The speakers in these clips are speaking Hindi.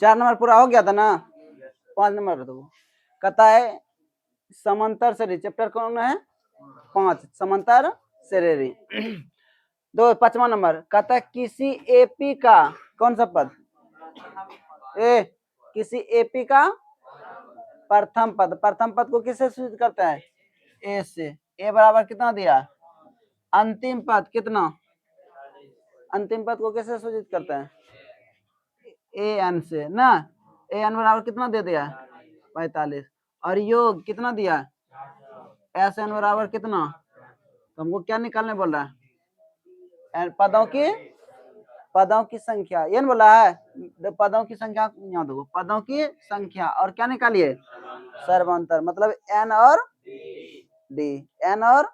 4 नंबर पूरा हो गया था ना, 5 नंबर तो कहता है समांतर श्रेणी, चैप्टर कौन है 5 समांतर श्रेणी। दो 5वां नंबर कहता है किसी एपी का कौन सा पद ए, किसी एपी का प्रथम पद को किससे सूचित करता है ए से। ए बराबर कितना दिया, अंतिम पद कितना, अंतिम पद को कैसे सूचित करता है ए एन से ना। ए एन बराबर कितना दे दिया 45 और योग कितना दिया एस एन बराबर कितना, तो हमको क्या निकालने बोल रहा है पदों की संख्या, ये बोला है पदों की संख्या, यहाँ देखो पदों की संख्या और क्या निकालिए सर्वांतर, मतलब एन और डी, एन और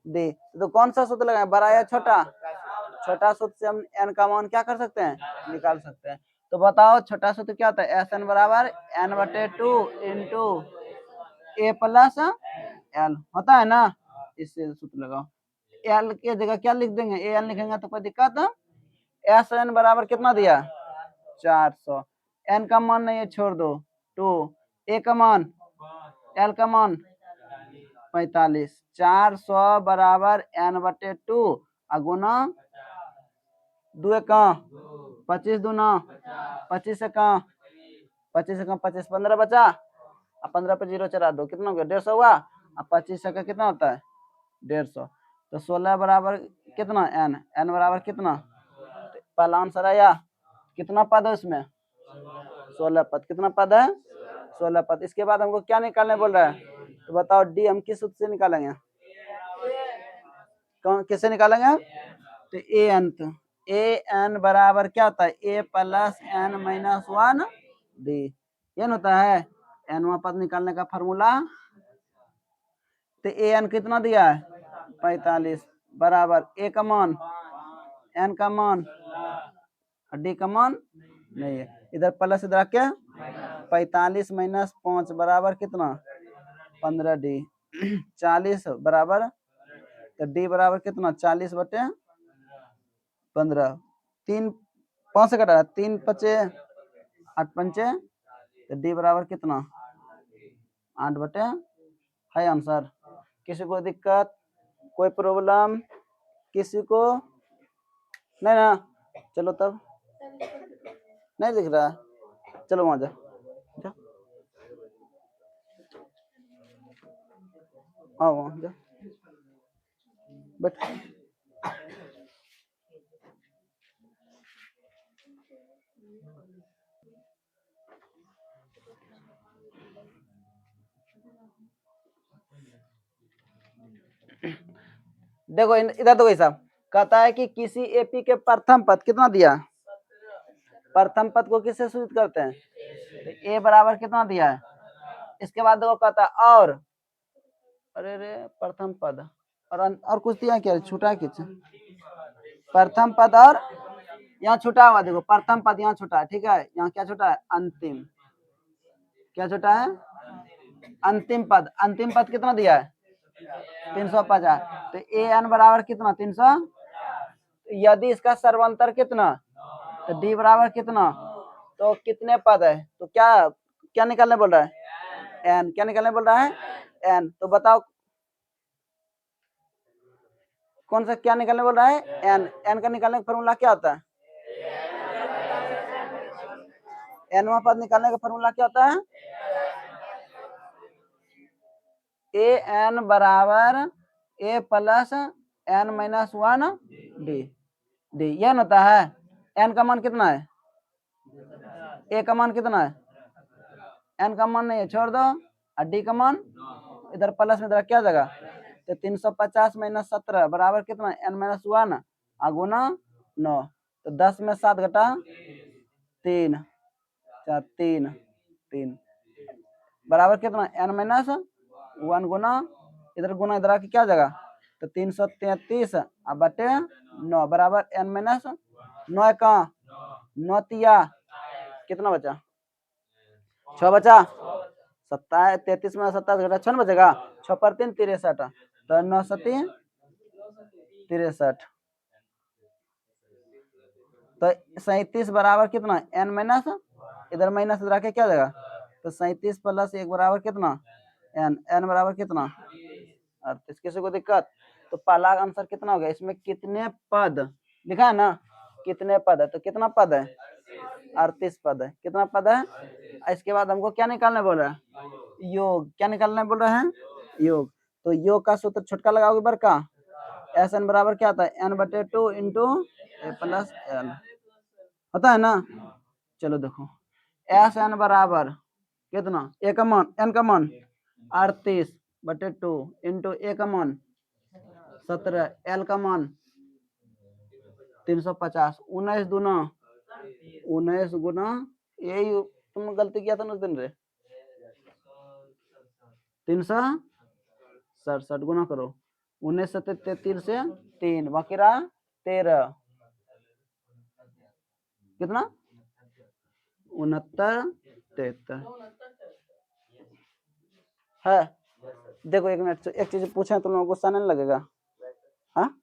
डी। तो कौन सा सूत्र लगाए, बड़ा या छोटा, छोटा सूत्र से हम एन का मान क्या कर सकते हैं निकाल सकते हैं। तो बताओ छोटा सूत्र क्या होता है, एस एन बराबर एन बटे 2 इंटू ए प्लस एल होता है ना, इससे सूत्र लगाओ। एल के जगह क्या लिख देंगे, ए एल लिखेंगे तो कोई दिक्कत, एस एन बराबर कितना दिया 400, एन का मान नहीं है छोड़ दो 2, ए का मान एल का मान 45, 400 बराबर एन बटे 2 गुना 2 का 25 दूना 25 से कम 25 15 बचा, 15 पे 0 चढ़ा दो कितना हो गया 150 हुआ, अब 25 का कितना होता है 150, तो 16 बराबर कितना एन, एन बराबर कितना, पहला आंसर आया कितना पद है उसमें 16 पद, कितना पद है 16 पद। इसके बाद हमको क्या निकालने बोल रहा है, तो बताओ डी हम किस सूत्र से निकालेंगे, कौन किससे निकालेंगे, तो ए एन, तो ए एन बराबर क्या होता है ए प्लस एन माइनस 1 डी, ये होता है एनवा पद निकालने का फॉर्मूला। तो ए एन कितना दिया है 45 बराबर ए का मान एन का मान डी का मान नहीं है, इधर प्लस इधर क्या 45 माइनस 5 बराबर कितना 15 डी 40 बराबर, तो डी बराबर कितना 40 बटे 15, 3 5 से कटा 3 पचे 8 पंचे, तो डी बराबर कितना 8 बटे है आंसर। किसी को दिक्कत कोई प्रॉब्लम किसी को नहीं ना, चलो तब नहीं दिख रहा, चलो वहां जा हाँ वहां जा बैठ। देखो इधर देखो साहब कहता है कि किसी एपी के प्रथम पद कितना दिया, प्रथम पद को किससे सूचित करते हैं, तो ए बराबर कितना दिया है, इसके बाद देखो कहता है और अरे रे प्रथम पद और कुछ दिया क्या छूटा किस, प्रथम पद और यहाँ छूटा हुआ देखो प्रथम पद यहाँ छूटा है, ठीक है यहाँ क्या छूटा है अंतिम, क्या छूटा है अंतिम पद कितना दिया है 350, तो ए एन बराबर कितना 300, यदि इसका सर्वांतर कितना, तो डी बराबर कितना, तो कितने पद है, तो क्या क्या निकालने बोल रहा है एन, क्या निकालने बोल रहा है एन। तो बताओ कौन सा क्या निकालने बोल रहा है एन, एन का निकालने का फॉर्मूला क्या होता है, एनवा पद निकालने का फॉर्मूला क्या होता है ए एन बराबर a plus n minus 1 d, d ये होता है। एन का मान कितना है, ए का मान कितना है, एन का मान नहीं है छोड़ दो, और डी का मान इधर प्लस में इधर क्या जगह, तो 350 माइनस 17 बराबर कितना एन माइनस 1 गुना 9, तो 10 में 7 घटा 3 4 3 3 बराबर कितना एन माइनस 1 गुना इधर गुना इधर आके क्या जगह, तो 333 बटे 9 बराबर एन माइनस 9 का 9 तिया कितना बचा 6 बचा, 33 में 27 घटा 6 बचेगा, 6 पर 3 63, तो 9 से 3 63, तो 37 बराबर कितना एन माइनस इधर माइनस इधर आके क्या हो जाएगा, तो 37 प्लस 1 बराबर कितना, एन, एन बराबर कितना 38। किसी को दिक्कत, तो पहला आंसर कितना हो गया, इसमें कितने पद लिखा है ना, कितने पद है, तो कितना पद है 38 पद है, कितना पद है। इसके बाद हमको क्या निकालने बोल रहा है, योग, क्या निकालने बोल रहे हैं, योग। तो योग का सूत्र छोटका लगाओगे बड़का, एस एन बराबर क्या आता है, एन बटे 2 इंटू ए प्लस एल, होता है ना। चलो देखो, एस एन बराबर कितना, ए का मान, एन का मान 38 बटे 2 इंटू ए का मान 17, एल का मान 350, 19 दूना 19 गुना, यही तुम गलती किया था ना उस दिन रे, 367 गुना करो, 19 से 33 से 3 बाकी रहा 13, कितना 69 73 है। देखो एक मिनट, एक चीज पूछे तुम लोगों को गुस्सा नहीं लगेगा, हाँ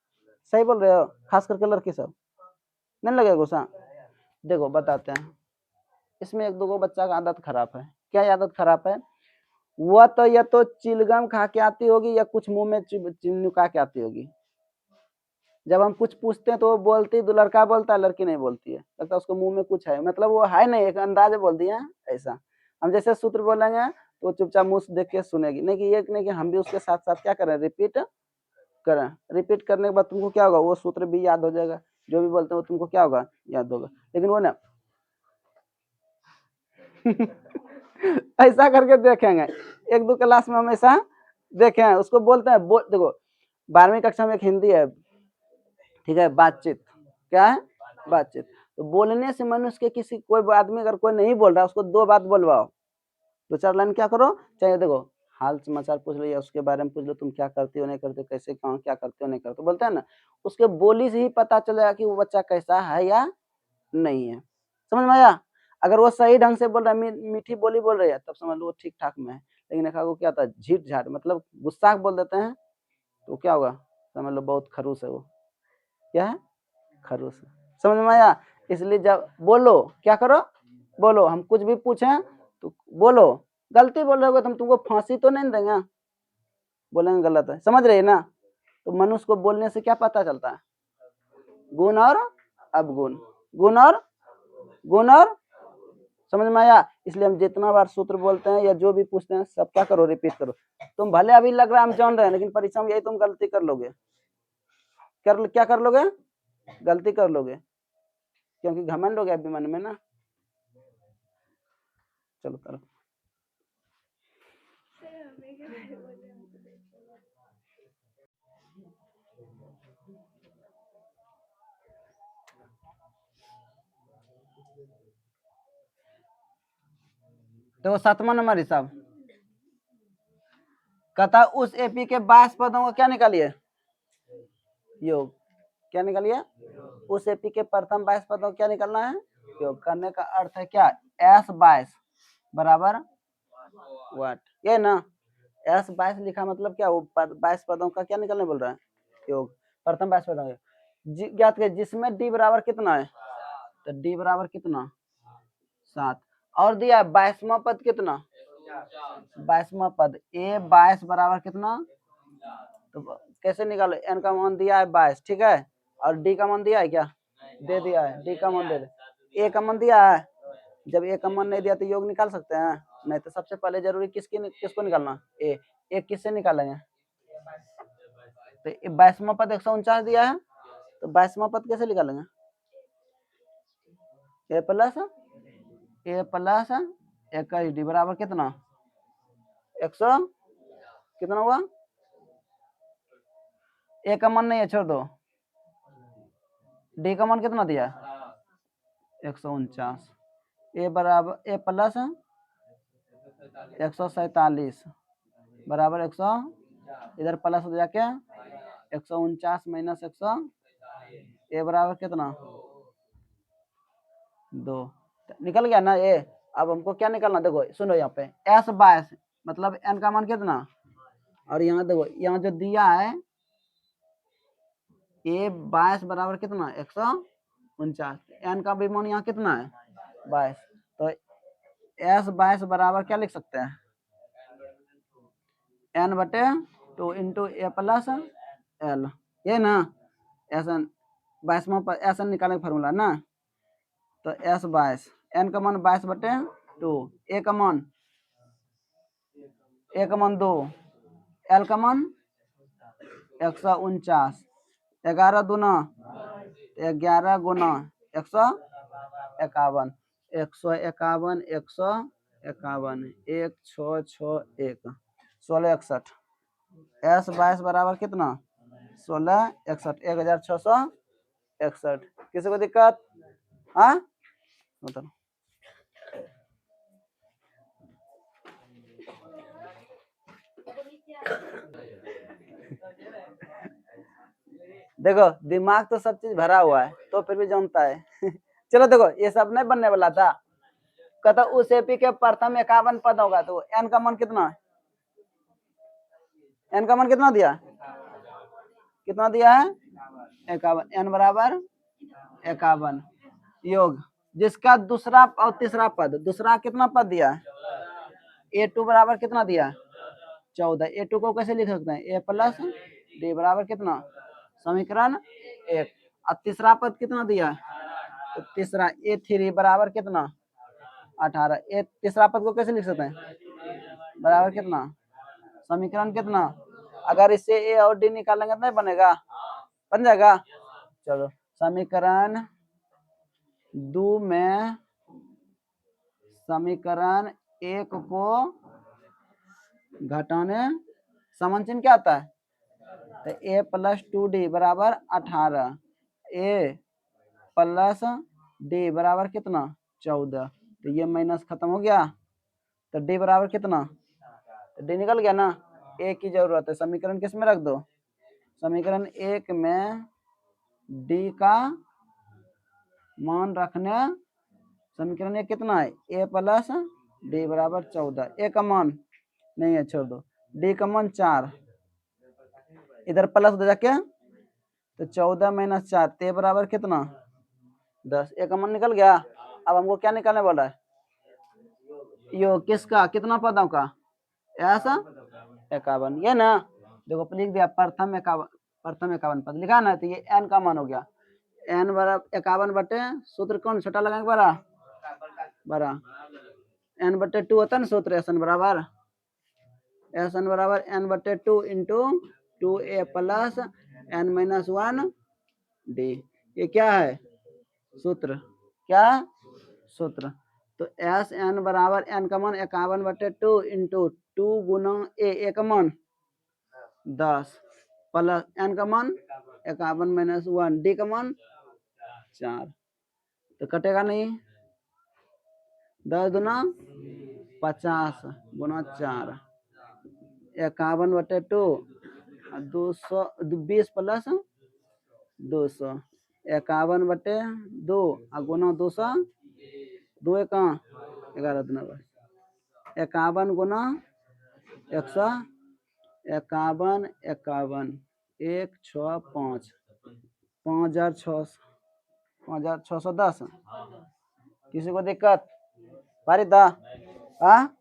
सही बोल रहे हो, खास करके लड़की सब नहीं लगेगा गुस्सा। देखो बताते हैं, इसमें एक दो गो बच्चा का आदत खराब है, क्या आदत खराब है, वह तो या तो चिलगम खा के आती होगी या कुछ मुंह में नुका के आती होगी। जब हम कुछ पूछते हैं तो वो बोलती, तो लड़का बोलता है, लड़की नहीं बोलती है, लगता है उसको मुंह में कुछ है, मतलब वो है नहीं, एक अंदाज बोल दिया ऐसा। हम जैसे सूत्र बोलेंगे तो वो चुपचाप मुंह देख के सुनेगी, नहीं कि ये नहीं कि हम भी उसके साथ साथ क्या करें, रिपीट करें। रिपीट करने के बाद तुमको क्या होगा, वो सूत्र भी याद हो जाएगा, जो भी बोलते हैं वो तुमको क्या होगा, याद होगा। लेकिन वो ना ऐसा करके देखेंगे, एक दो क्लास में हमेशा देखे हैं, उसको बोलते हैं देखो 12वीं कक्षा में एक हिंदी है, ठीक है, बातचीत, क्या है बातचीत। तो बोलने से मनुष्य के किसी कोई आदमी अगर कोई नहीं बोल रहा, उसको 2 बात बोलवाओ, 2-4 लाइन क्या करो, चाहे देखो हाल समाचार पूछ लो या उसके बारे में पूछ लो, तुम क्या करते हो नहीं करते हो, कैसे कहाँ क्या करते हो नहीं करते हो, बोलते हैं ना, उसके बोली से ही पता चलेगा कि वो बच्चा कैसा है या नहीं है। समझ में आया। अगर वो सही ढंग से बोल रहा है, मीठी बोली बोल रही है, तब समझ लो वो ठीक ठाक में है। लेकिन देखा वो क्या होता है, झीठ झाट, मतलब गुस्सा बोल देते हैं, तो क्या होगा, समझ लो बहुत खरूस है वो, क्या है खरूस। समझ में आया। इसलिए जब बोलो क्या करो, बोलो, हम कुछ भी पूछें तो बोलो, गलती बोल रहे हो तो हम तुमको फांसी तो नहीं देंगे, बोलेंगे गलत है, समझ रहे ना। तो मनुष्य को बोलने से क्या पता चलता है, गुण और अवगुण, गुण और गुण और, समझ में आया। इसलिए हम जितना बार सूत्र बोलते हैं या जो भी पूछते हैं सब क्या करो, रिपीट करो। तुम भले अभी लग रहा है हम जान रहे हैं, लेकिन परीक्षा में यही तुम गलती कर लोगे, क्या कर लोगे, गलती कर लोगे, क्योंकि घमंड हो गया अभी मन में ना। चलो करो। तो 7वां नंबर हिसाब, कहता उस एपी के 22 पदों को क्या निकालिए, योग, क्या निकालिए, उस एपी के प्रथम 22 पदों को क्या निकालना है, योग। करने का अर्थ है क्या, S22 बराबर व्हाट, ये ना, S22 लिखा मतलब क्या, वो 22 पदों का क्या निकलने बोल रहा है, योग, प्रथम 22 पदों का ज्ञात करें, जिसमें डी बराबर कितना है, तो डी बराबर कितना 7, और दिया 22वां पद कितना, 22वां पद ए 22 बराबर कितना, तो कैसे निकालो, एन का मान दिया है 22, ठीक है, और डी का मान दिया है क्या, दे दिया है, डी का मान दे दे, ए का मान दिया है, जब ए का मान नहीं दिया तो योग निकाल सकते हैं, नहीं, तो सबसे पहले जरूरी किसको निकालना, ए किससे निकालेंगे, तो 22वां पद 149 दिया है, तो 22वां पद कैसे निकालेंगे, ए प्लस 21 डी बराबर कितना 100, कितना हुआ, ए का मान नहीं है छोड़ दो, डी का मान कितना दिया 149, ए बराबर ए प्लस 147 बराबर 100, इधर प्लस हो जाके 149 माइनस 100, ए बराबर कितना 2, निकल गया ना ए। अब हमको क्या निकालना, देखो सुनो यहाँ पे S22 मतलब एन का मान कितना, और यहाँ देखो यहाँ जो दिया है A22 बराबर कितना 149, एन का भी मान यहाँ कितना है 22, तो एस 22 बराबर क्या लिख सकते हैं, n बटे 2 इंटू ए प्लस एल, ये ना ऐसा 22वां ऐसा निकालने का फॉर्मूला ना। तो एस 22, एन का मान 22 बटे 2, ए का मान 2, एल का मान 149, 11 दूना 11 गुना 151, 151, 151, 1661, 1661, एस 22 बराबर कितना 1661, 1661। किसी को दिक्कत? हाँ बताओ। देखो दिमाग तो सब चीज भरा हुआ है तो फिर भी जानता है। चलो देखो ये सब नहीं बनने वाला था। कहता उस एपी के प्रथम 51 पद होगा तो एन का मान कितना है, एन का मान कितना दिया, कितना दिया है 51, एन बराबर 51 योग जिसका दूसरा और तीसरा पद, दूसरा कितना पद दिया है a2 बराबर कितना दिया है 14, a2 को कैसे लिख सकते हैं a प्लस डी बराबर कितना, समीकरण 1। अब तीसरा पद कितना दिया है, तो तीसरा a3 बराबर कितना 18, ए तीसरा पद को कैसे लिख सकते हैं बराबर कितना, समीकरण कितना, अगर इससे ए और डी निकालेंगे तो नहीं बनेगा, बन जाएगा। चलो समीकरण 2 में समीकरण 1 को घटाने समान चिन्ह क्या आता है, तो ए प्लस 2d बराबर 18, ए प्लस डी बराबर कितना 14, तो ये माइनस खत्म हो गया, तो डी बराबर कितना, तो डी निकल गया ना। ए की जरूरत है, समीकरण किस में रख दो, समीकरण 1 में डी का मान रखने, समीकरण 1 कितना है ए प्लस डी बराबर 14, ए का मान नहीं है छोड़ दो, डी का मान 4, इधर प्लस दे जाके तो 14 माइनस 4 ते बराबर कितना 10, ए का मान निकल गया। अब हमको क्या निकालने बोला है, यो किसका कितना पदों का, ऐसा 51, ये ना देखो लिख दिया प्रथम 51 पद लिखा ना, तो ये एन का मान हो गया, एन बराबर 51 बटे सूत्र कौन छोटा लगाएंगे बड़ा बड़ा, एन बटे 2 होता है ना सूत्र, एस एन बराबर एन बटे 2 into 2a plus n minus 1 d, ये क्या है सूत्र, क्या सूत्र। तो एस एन बराबर एन का मान 51 बटे 2 इंटू 2 गुना ए का मान 10 प्लस एन का मान 51 माइनस 1 डी का मान 4, तो कटेगा नहीं, 10 दुना 50 गुना 4, 51 बटे 2 220 प्लस 200, 51 बटे 2 गुना 200, 2 कहाँ 11 दुना 51 गुना 100, 51 51 165 5610, किसी को दिक्कत भारी था हाँ।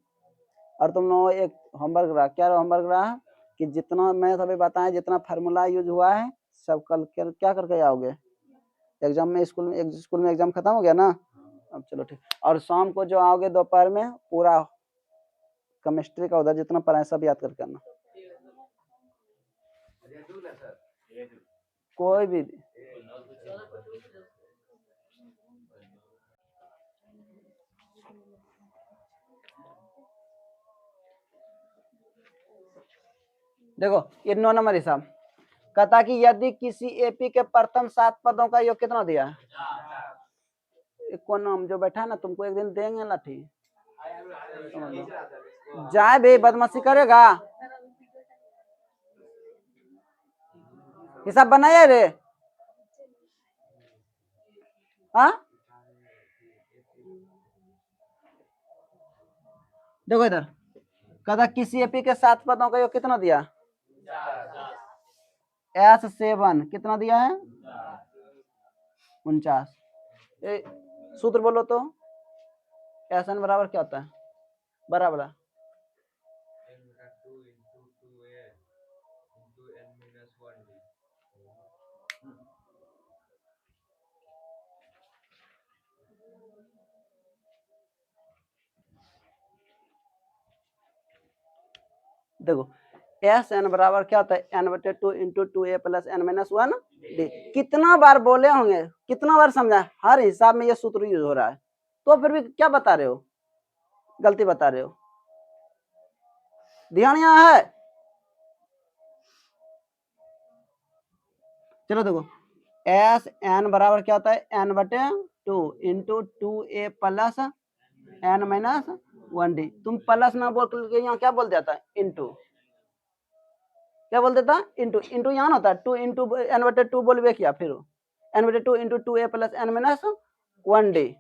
और तुम लोग एक होमवर्क रहा, क्या होमवर्क रहा कि जितना मैं अभी बताया जितना फार्मूला यूज हुआ है सब कल क्या करके आओगे एग्जाम में, स्कूल में एग्जाम खत्म हो गया ना। अब चलो ठीक, और शाम को जो आओगे दोपहर में पूरा केमिस्ट्री का उधर जितना पढ़ाए सब याद करके आना, कोई भी। देखो ये 9 नंबर हिसाब कहता कि यदि किसी एपी के प्रथम 7 पदों का योग कितना दिया है, कौन नाम जो बैठा है ना तुमको एक दिन देंगे लाठी, जाए भाई बदमाशी करेगा, हिसाब बनाया रे हाँ। देखो इधर कहता किसी एपी के 7 पदों का योग कितना दिया, S7 कितना दिया है 49, सूत्र बोलो तो एस एन बराबर क्या होता है? बराबर देखो एस एन बराबर क्या होता है? एन बटे 2 into 2a plus n minus 1 d. कितना बार बोले होंगे, कितना बार समझा, हर हिसाब में ये सूत्र यूज हो रहा है, तो फिर भी क्या बता रहे हो, गलती बता रहे हो। ध्यान यहाँ है। चलो देखो एस एन बराबर क्या होता है? एन बटे 2 into 2a plus n minus 1 d. तुम प्लस ना बोल के यहाँ क्या बोल देता है? इंटू। क्या बोल देता? इंटू। इंटू यहाँ होता है 2 इंटू एन बटे 2 बोलबे किया, फिर एन बटे 2 into 2a plus n minus 1 d.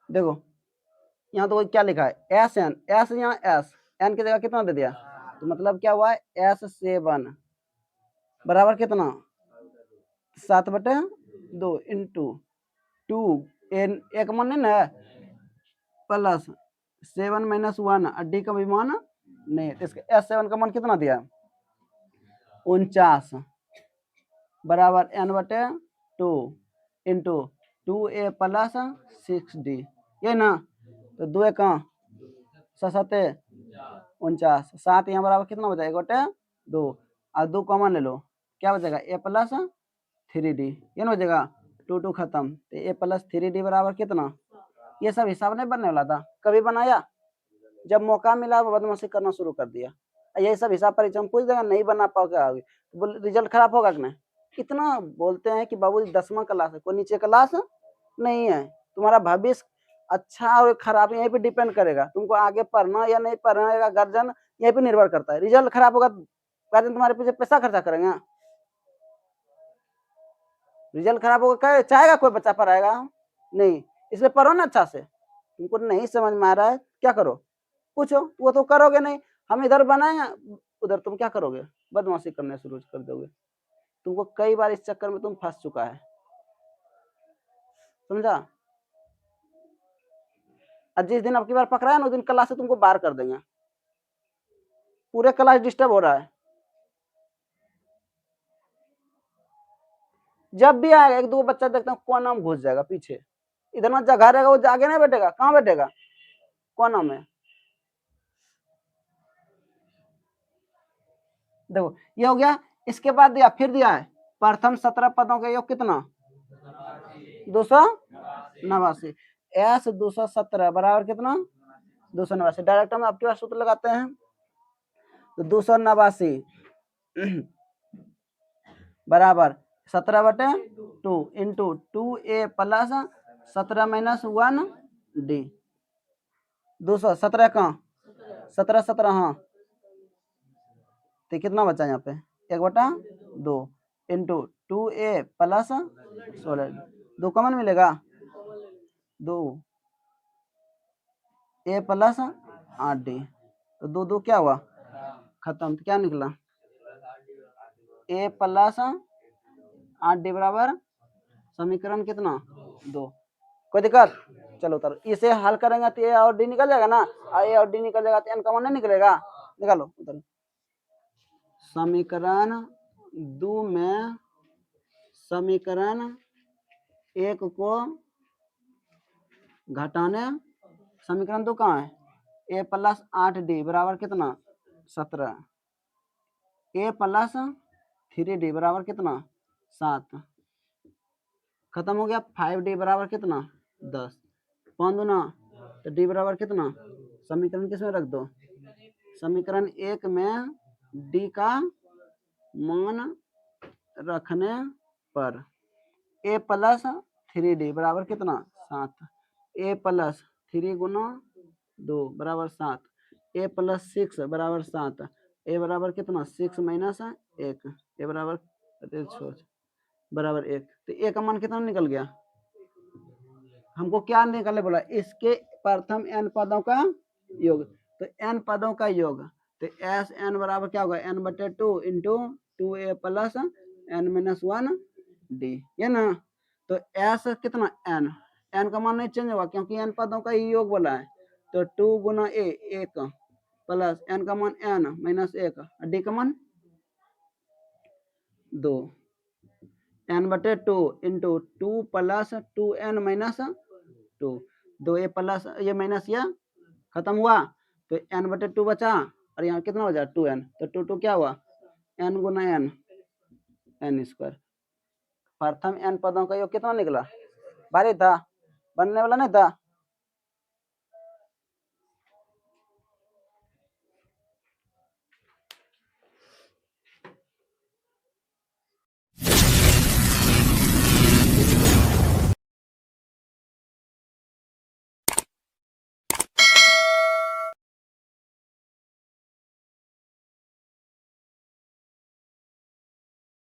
देखो यहाँ तो क्या लिखा है? एस एन, एस यहाँ एस, एन की जगह कितना दे दिया, तो मतलब क्या हुआ? S7 बराबर कितना? 7/2 इंटू 2 एन एक मान नहीं ना प्लस 7 माइनस 1 डी का भी मान नहीं, तो इसका S7 का मान कितना दिया? 49 बराबर n/2 into 2a plus 6d, ये ना, तो 2 एक 7 49, 7 यहाँ बराबर कितना बचा? 1/2 और 2 कॉमन ले लो, क्या बचेगा? a प्लस 3d, ये ना बचेगा, 2 खत्म, तो a प्लस 3d बराबर कितना? ये सब हिसाब नहीं बनने वाला था, कभी बनाया? जब मौका मिला बदमाशी करना शुरू कर दिया। यही सब हिसाब परीक्षा में पूछ देगा, नहीं बना पाओगे, रिजल्ट खराब होगा कि नहीं? इतना बोलते हैं कि बाबू 10वां क्लास है, कोई नीचे क्लास नहीं है। तुम्हारा भविष्य अच्छा और खराब यहीं पे डिपेंड करेगा, तुमको आगे पढ़ना या नहीं पढ़ना है, गार्जियन यहीं पे निर्भर करता है। रिजल्ट खराब होगा गार्जियन तुम्हारे पीछे पैसा खर्चा करेंगे? रिजल्ट खराब होगा चाहेगा कोई बच्चा पढ़ाएगा? नहीं, इसलिए पढ़ो ना अच्छा से। तुमको नहीं समझ में आ रहा है क्या करो? पूछो, वो तो करोगे नहीं, हम इधर बनाएंगे, उधर तुम क्या करोगे? बदमाशी करने शुरू कर दोगे। तुमको कई बार इस चक्कर में तुम फंस चुका है, समझा? और जिस दिन आपकी बार पकड़ा है ना, उस दिन क्लास से तुमको बाहर कर देंगे, पूरे क्लास डिस्टर्ब हो रहा है। जब भी आएगा एक दो बच्चा देखता हूँ कोना में घुस जाएगा पीछे, इधर ना जगह रहेगा, वो आगे नहीं बैठेगा, कहाँ बैठेगा? कोना में। देखो ये हो गया, इसके बाद दिया, फिर दिया है प्रथम 17 पदों का योग कितना? 289। एस 217 बराबर कितना? 289। डायरेक्ट हम अपने सूत्र लगाते हैं, तो 289 बराबर 17/2 into 2a plus 17 minus 1 D. 217 का 17 हाँ, तो कितना बचा यहाँ पे? 1/2 इंटू 2a प्लस 16, 2 कॉमन मिलेगा, 2a प्लस 8d, तो 2 क्या हुआ? खत्म, तो क्या निकला? a प्लस 8d बराबर समीकरण कितना? 2। कोई दिक्कत? चलो उतर, इसे हल करेंगे तो ए और डी निकल जाएगा ना, ए और डी निकल जाएगा तो एन कॉमन नहीं निकलेगा, निकालो उधर। समीकरण 2 में समीकरण 1 को घटाने, समीकरण 2 कहाँ है? ए प्लस 8d बराबर कितना? 17, ए प्लस 3d बराबर कितना? 7, खत्म हो गया। 5d बराबर कितना? 10, 5 दूना तो डी बराबर कितना? समीकरण किसमें रख दो? समीकरण 1 में डी का मान रखने पर ए प्लस 3d बराबर कितना? 7, ए प्लस 3 गुना 2 बराबर 7, ए प्लस 6 बराबर 7, ए बराबर कितना? 6 माइनस 1, ए बराबर बराबर 1, तो ए का मान कितना निकल गया? हमको क्या निकालने बोला? इसके प्रथम n पदों का योग, तो n पदों का योग, तो एस एन बराबर क्या होगा, एन बटे 2 into 2a plus n minus 1 d, ये ना। तो एस कितना एन, एन का मान नहीं चेंज होगा क्योंकि एन पदों का ही योग बोला है। तो 2 गुना ए 1 प्लस एन का मान एन माइनस 1 डी का मान 2, एन बटे 2 into 2 plus 2n minus 2, 2a plus ये माइनस ये खत्म हुआ, तो एन बटे 2 बचा और यहाँ कितना हो जाए 2n, तो 2 क्या हुआ एन गुना एन, एन स्क्वायर। प्रथम एन पदों का योग कितना निकला, भारी था, बनने वाला नहीं था।